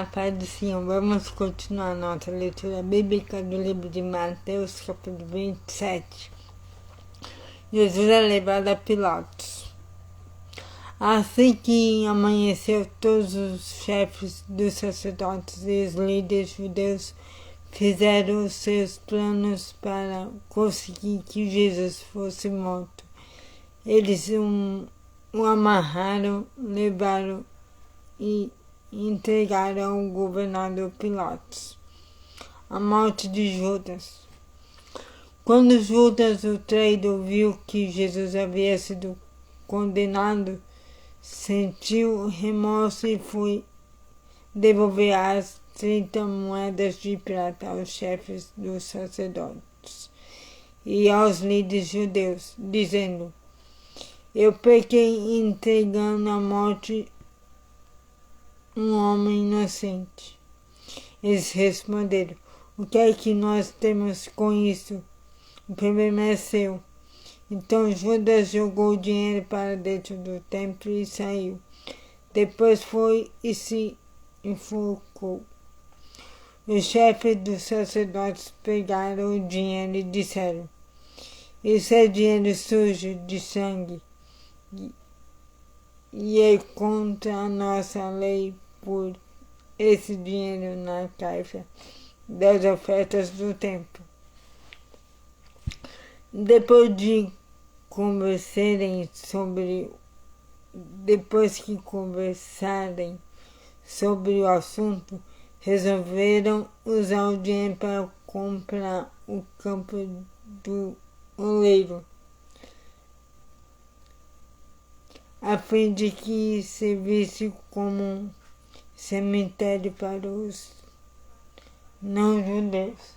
Olá, Pai do Senhor. Vamos continuar nossa leitura bíblica do livro de Mateus, capítulo 27. Jesus é levado a Pilatos. Assim que amanheceu, todos os chefes dos sacerdotes e os líderes judeus fizeram os seus planos para conseguir que Jesus fosse morto. Eles o amarraram, levaram e entregaram ao governador Pilatos. A morte de Judas. Quando Judas, o traidor, viu que Jesus havia sido condenado, sentiu remorso e foi devolver as 30 moedas de prata aos chefes dos sacerdotes e aos líderes judeus, dizendo: eu pequei entregando à morte um homem inocente. Eles responderam: o que é que nós temos com isso? O problema é seu. Então Judas jogou o dinheiro para dentro do templo e saiu. Depois foi e se enforcou. Os chefes dos sacerdotes pegaram o dinheiro e disseram: isso é dinheiro sujo de sangue e é contra a nossa lei por esse dinheiro na caixa das ofertas do templo. Depois que conversarem sobre o assunto, resolveram usar o dinheiro para comprar o campo do oleiro, a fim de que servisse como um cemitério para os não-judeus.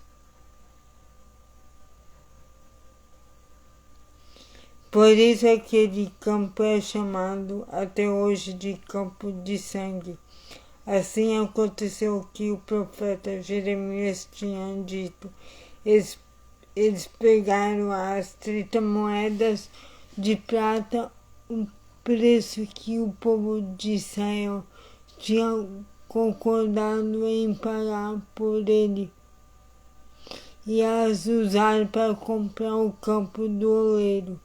Por isso aquele campo é chamado até hoje de campo de sangue. Assim aconteceu o que o profeta Jeremias tinha dito. Eles pegaram as 30 moedas de prata, o preço que o povo de Israel tinha concordado em pagar por ele, e as usaram para comprar o campo do oleiro,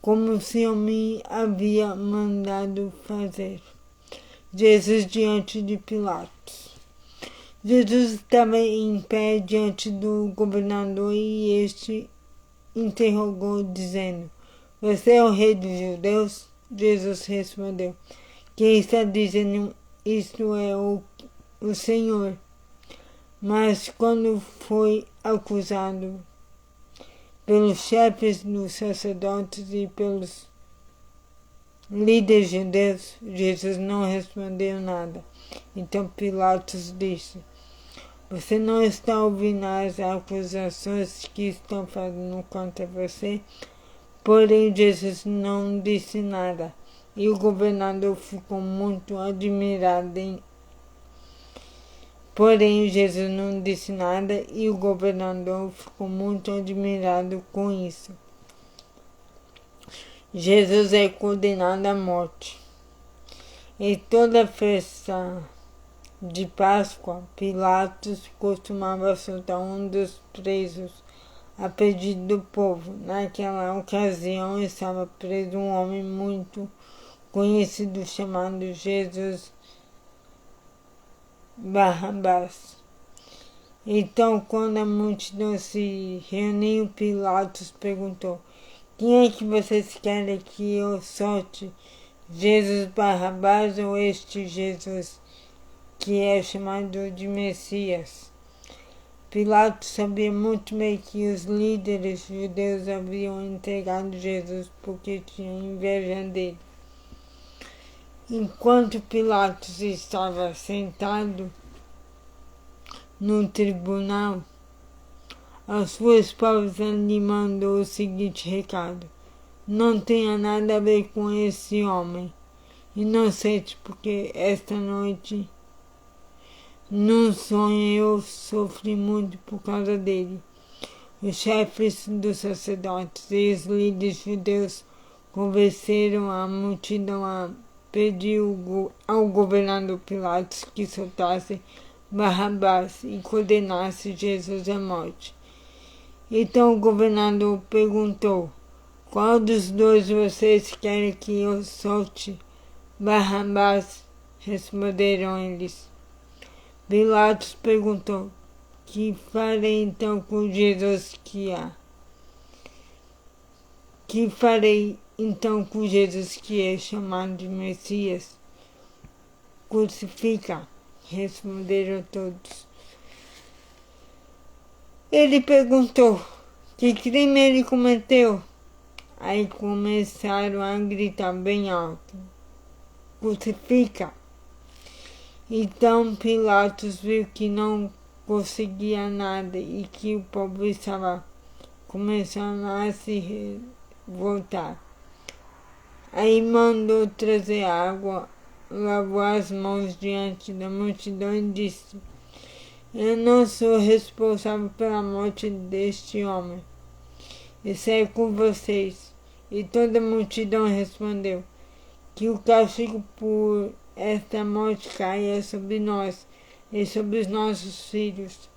como o Senhor me havia mandado fazer. Jesus diante de Pilatos. Jesus estava em pé diante do governador e este interrogou, dizendo: você é o rei dos judeus? Jesus respondeu: quem está dizendo isto é o Senhor. Mas quando foi acusado pelos chefes dos sacerdotes e pelos líderes judeus, Jesus não respondeu nada. Então Pilatos disse: você não está ouvindo as acusações que estão fazendo contra você? Porém Jesus não disse nada, e o governador ficou muito admirado. Porém Jesus não disse nada e o governador ficou muito admirado com isso. Jesus é condenado à morte. Em toda festa de Páscoa, Pilatos costumava soltar um dos presos a pedido do povo. Naquela ocasião estava preso um homem muito conhecido chamado Jesus Barrabás. Então, quando a multidão se reuniu, Pilatos perguntou: quem é que vocês querem que eu solte? Jesus Barrabás ou este Jesus que é chamado de Messias? Pilatos sabia muito bem que os líderes judeus haviam entregado Jesus porque tinham inveja dele. Enquanto Pilatos estava sentado no tribunal, aos suas esposas lhe mandou o seguinte recado: não tenha nada a ver com esse homem inocente, porque esta noite num sonho eu sofri muito por causa dele. Os chefes dos sacerdotes e os líderes judeus convenceram a multidão a pediu ao governador Pilatos que soltasse Barrabás e condenasse Jesus à morte. Então o governador perguntou: qual dos dois vocês querem que eu solte? Barrabás, responderam eles. Pilatos perguntou: que farei então com Jesus que há? Que farei então com Jesus que é chamado de Messias? Crucifica, responderam todos. Ele perguntou: que crime ele cometeu? Aí começaram a gritar bem alto: crucifica! Então Pilatos viu que não conseguia nada e que o povo estava começando a se revoltar. Aí mandou trazer água, lavou as mãos diante da multidão e disse: eu não sou responsável pela morte deste homem. Isso é com vocês. E toda a multidão respondeu: que o castigo por esta morte caia sobre nós e sobre os nossos filhos.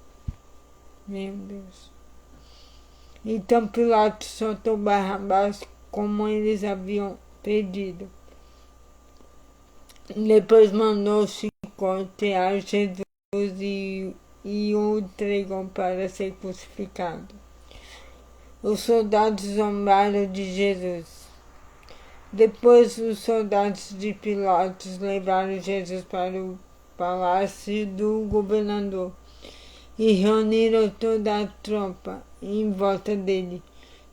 Meu Deus. Então Pilatos soltou Barrabás como eles haviam pedido. Depois mandou chicotear Jesus e o entregou para ser crucificado. Os soldados zombaram de Jesus. Depois os soldados de Pilatos levaram Jesus para o palácio do governador e reuniram toda a tropa em volta dele.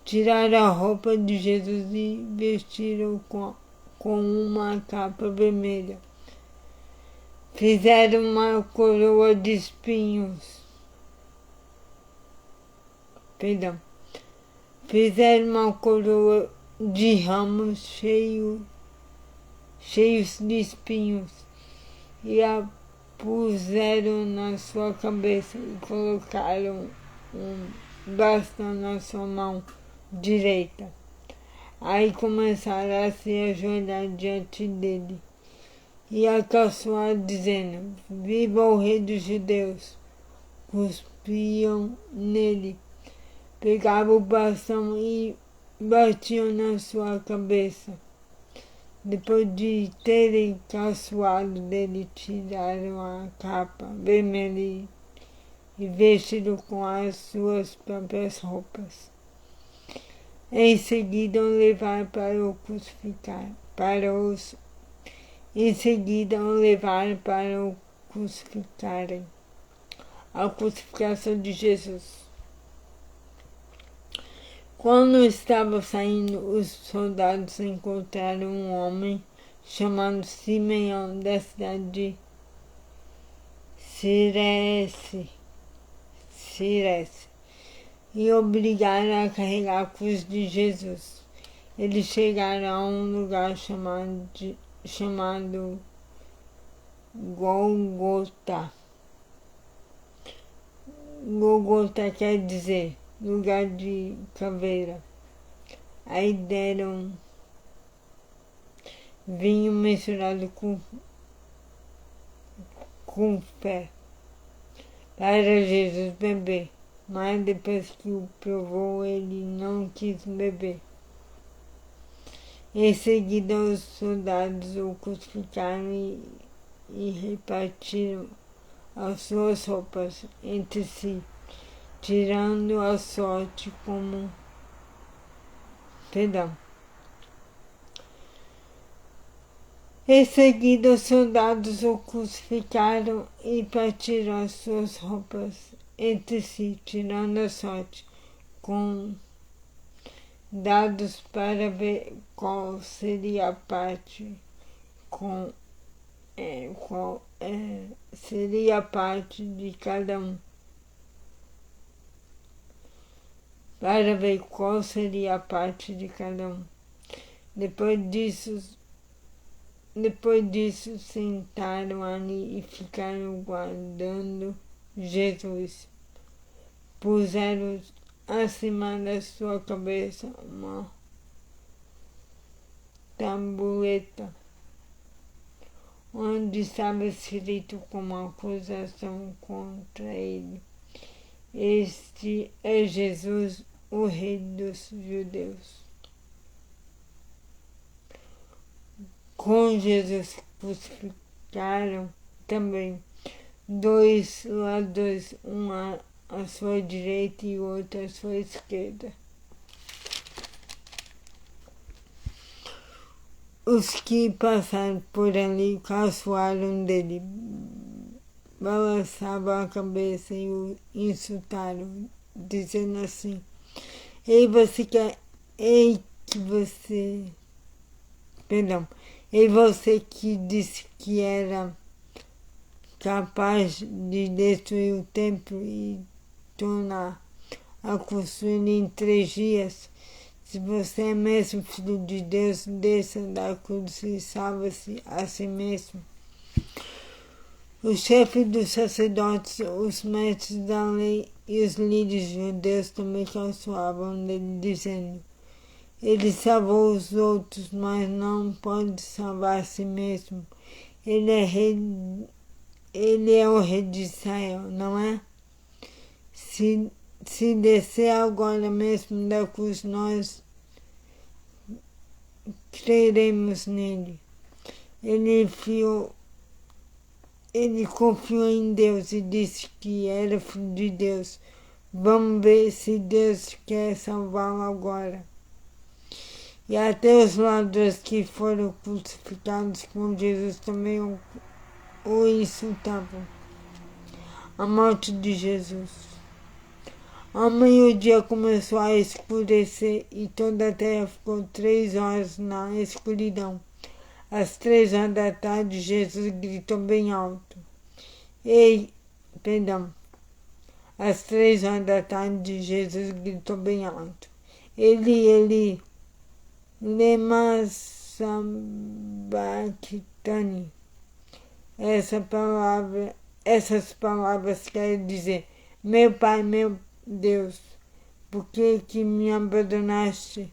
Tiraram a roupa de Jesus e vestiram com uma capa vermelha. Fizeram uma coroa de espinhos. Fizeram uma coroa de ramos cheios de espinhos e a puseram na sua cabeça e colocaram um bastão na sua mão direita. Aí começaram a se ajoelhar diante dele e a caçoar, dizendo: viva o rei dos judeus! Cuspiam nele, pegavam o bastão e batiam na sua cabeça. Depois de terem caçoado dele, tiraram a capa vermelha e vestiram com as suas próprias roupas. Em seguida o levaram para o crucificar, em seguida o levaram para o crucificarem. A crucificação de Jesus. Quando estavam saindo, os soldados encontraram um homem chamado Simeão da cidade de Cirece e obrigaram a carregar a cruz de Jesus. Eles chegaram a um lugar chamado Gólgota. Gólgota quer dizer lugar de caveira. Aí deram vinho misturado com fé para Jesus beber, mas depois que o provou, ele não quis beber. Em seguida, os soldados o crucificaram e repartiram as suas roupas entre si, tirando a sorte como Em seguida, os soldados o crucificaram e partiram as suas roupas entre si, tirando a sorte, com dados para ver qual seria a parte seria a parte de cada um. Para ver qual seria a parte de cada um. Depois disso, sentaram ali e ficaram guardando Jesus. Puseram acima da sua cabeça uma tabuleta onde estava escrito como acusação contra ele: Este é Jesus, o Rei dos Judeus. Com Jesus crucificaram também 2 ladrões, um à sua direita e outro à sua esquerda. Os que passaram por ali caçoaram dele, balançavam a cabeça e o insultaram, dizendo assim: Ei você que disse que era capaz de destruir o templo e tornar a construir em 3 dias. Se você é mesmo filho de Deus, desça da cruz e salva-se a si mesmo. Os chefes dos sacerdotes, os mestres da lei e os líderes judeus também caçoavam dele, dizendo: Ele salvou os outros, mas não pode salvar a si mesmo. Ele é o rei de Israel, não é? Se descer agora mesmo da cruz, nós creremos nele. Ele confiou em Deus e disse que era filho de Deus. Vamos ver se Deus quer salvá-lo agora. E até os ladrões que foram crucificados com Jesus também o insultavam. A morte de Jesus. Ao meio-dia começou a escurecer e toda a terra ficou 3 horas na escuridão. Às 3 horas da tarde, Jesus gritou bem alto. Às 3 horas da tarde, Jesus gritou bem alto: Eli, lema sabachthani. Essas palavras querem dizer: Meu Pai, meu Deus, por que me abandonaste?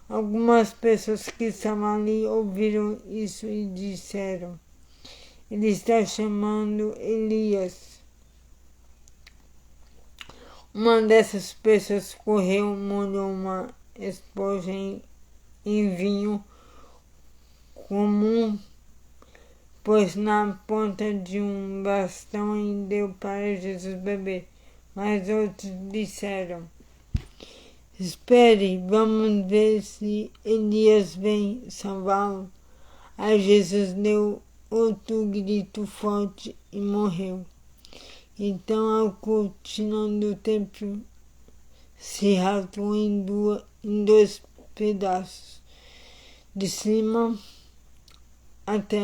Algumas pessoas que estavam ali ouviram isso e disseram: Ele está chamando Elias. Uma dessas pessoas correu, molhou uma esponja em vinho comum, pôs na ponta de um bastão e deu para Jesus beber. Mas outros disseram: Espere, vamos ver se Elias vem salvá-lo. Aí Jesus deu outro grito forte e morreu. Então a cortina do templo se rasgou em 2 pedaços, de cima até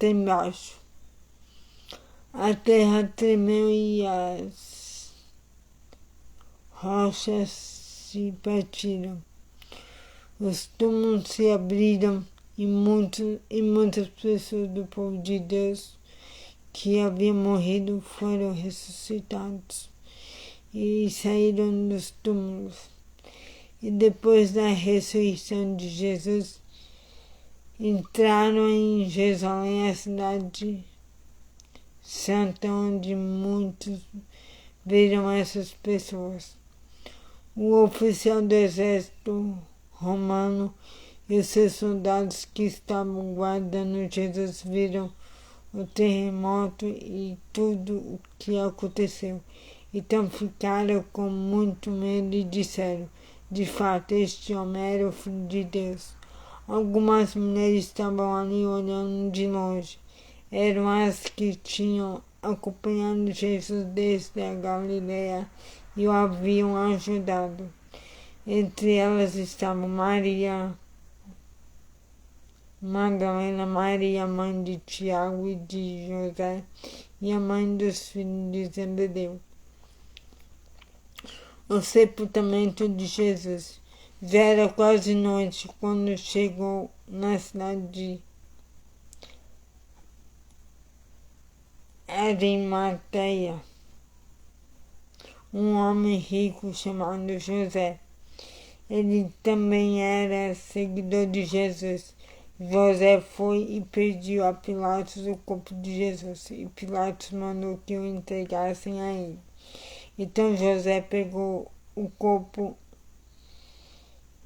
embaixo. A terra tremeu e as rochas se partiram. Os túmulos se abriram e muitas pessoas do povo de Deus que haviam morrido foram ressuscitados e saíram dos túmulos. E depois da ressurreição de Jesus, entraram em Jerusalém, a cidade santa, onde muitos viram essas pessoas. O oficial do exército romano e os seus soldados que estavam guardando Jesus viram o terremoto e tudo o que aconteceu. Então ficaram com muito medo e disseram: De fato, este homem era o Filho de Deus. Algumas mulheres estavam ali olhando de longe. Eram as que tinham acompanhado Jesus desde a Galileia e o haviam ajudado. Entre elas estavam Maria Madalena, Maria, mãe de Tiago e de José, e a mãe dos filhos de Zebedeu. O sepultamento de Jesus. Já era quase noite quando chegou na cidade de Arimateia um homem rico chamado José. Ele também era seguidor de Jesus José foi e pediu a Pilatos o corpo de Jesus, e Pilatos mandou que o entregassem a ele. Então José pegou o corpo,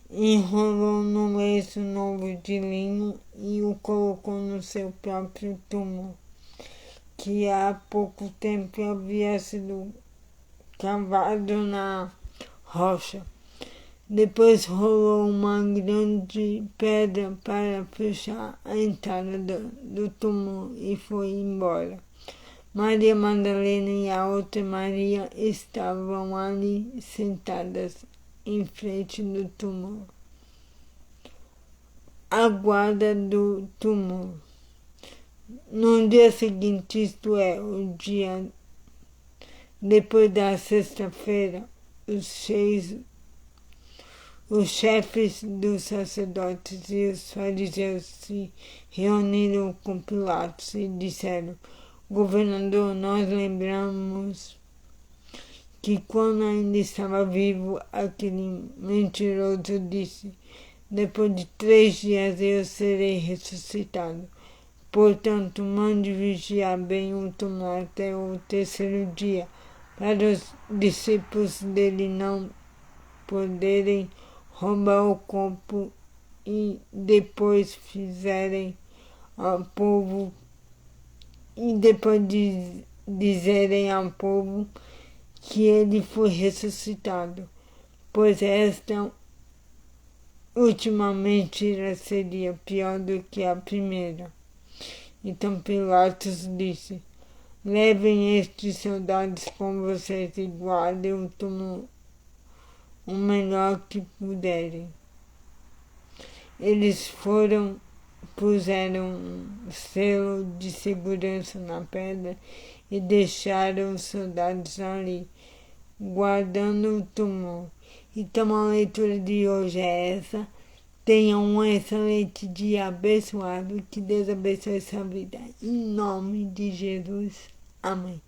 enrolou num lenço novo de linho e o colocou no seu próprio túmulo, que há pouco tempo havia sido cavado na rocha. Depois rolou uma grande pedra para fechar a entrada do túmulo e foi embora. Maria Madalena e a outra Maria estavam ali sentadas em frente do túmulo. A guarda do túmulo. No dia seguinte, isto é, o dia depois da sexta-feira, os chefes dos sacerdotes e os fariseus se reuniram com Pilatos e disseram: Governador, nós lembramos que quando ainda estava vivo, aquele mentiroso disse: depois de 3 dias eu serei ressuscitado. Portanto, mande vigiar bem o túmulo até o 3º dia, para os discípulos dele não poderem roubar o corpo e depois dizerem ao povo que ele foi ressuscitado, pois esta última mentira seria pior do que a primeira. Então Pilatos disse: levem estes soldados com vocês e guardem o túmulo o melhor que puderem. Eles puseram um selo de segurança na pedra e deixaram os soldados ali, guardando o túmulo. Então a leitura de hoje é essa. Tenham um excelente dia abençoado. Que Deus abençoe sua vida. Em nome de Jesus. Amém.